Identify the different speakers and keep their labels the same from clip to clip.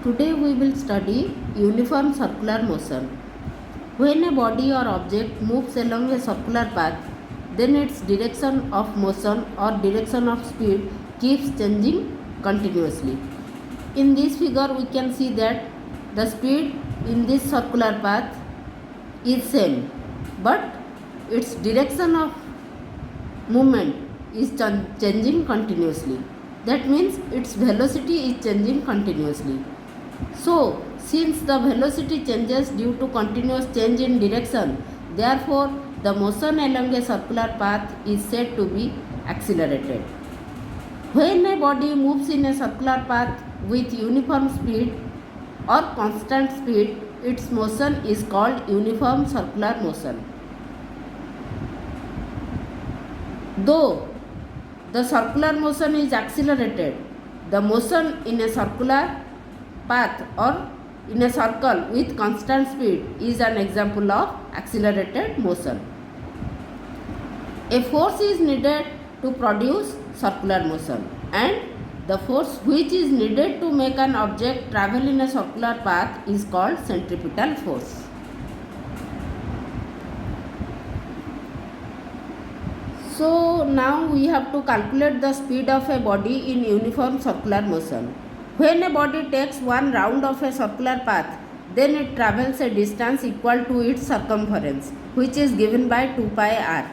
Speaker 1: Today we will study uniform circular motion. When a body or object moves along a circular path, then its direction of motion or direction of speed keeps changing continuously. In this figure we can see that the speed in this circular path is same, but its direction of movement is changing continuously. That means its velocity is changing continuously. So, since the velocity changes due to continuous change in direction, therefore the motion along a circular path is said to be accelerated. When a body moves in a circular path with uniform speed or constant speed, its motion is called uniform circular motion. Though the circular motion is accelerated, the motion in a circular path or in a circle with constant speed is an example of accelerated motion. A force is needed to produce circular motion, and the force which is needed to make an object travel in a circular path is called centripetal force. So now we have to calculate the speed of a body in uniform circular motion. When a body takes one round of a circular path, then it travels a distance equal to its circumference, which is given by 2 pi r.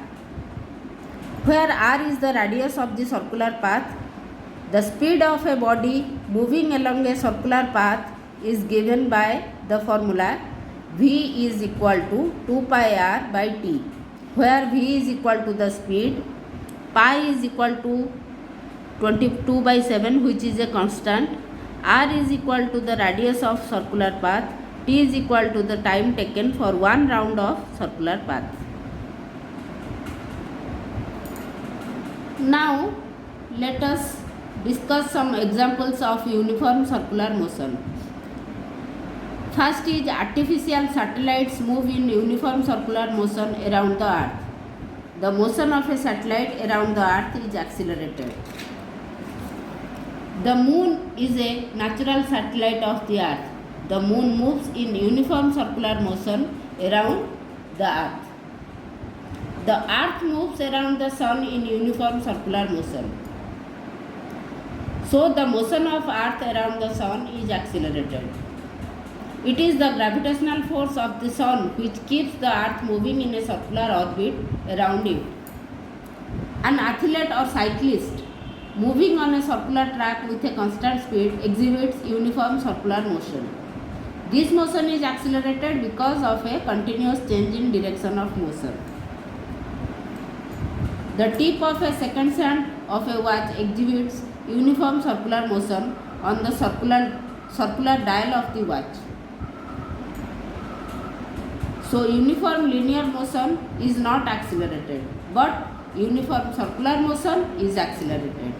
Speaker 1: Where r is the radius of the circular path, the speed of a body moving along a circular path is given by the formula v is equal to 2 pi r by t, where v is equal to the speed, pi is equal to 22 by 7, which is a constant, r is equal to the radius of circular path, t is equal to the time taken for one round of circular path. Now let us discuss some examples of uniform circular motion. First is artificial satellites move in uniform circular motion around the earth. The motion of a satellite around the earth is accelerated. The moon is a natural satellite of the earth. The moon moves in uniform circular motion around the earth. The earth moves around the sun in uniform circular motion. So the motion of earth around the sun is accelerated. It is the gravitational force of the sun which keeps the earth moving in a circular orbit around it. An athlete or cyclist moving on a circular track with a constant speed exhibits uniform circular motion. This motion is accelerated because of a continuous change in direction of motion. The tip of a second hand of a watch exhibits uniform circular motion on the circular dial of the watch. So uniform linear motion is not accelerated, but uniform circular motion is accelerated.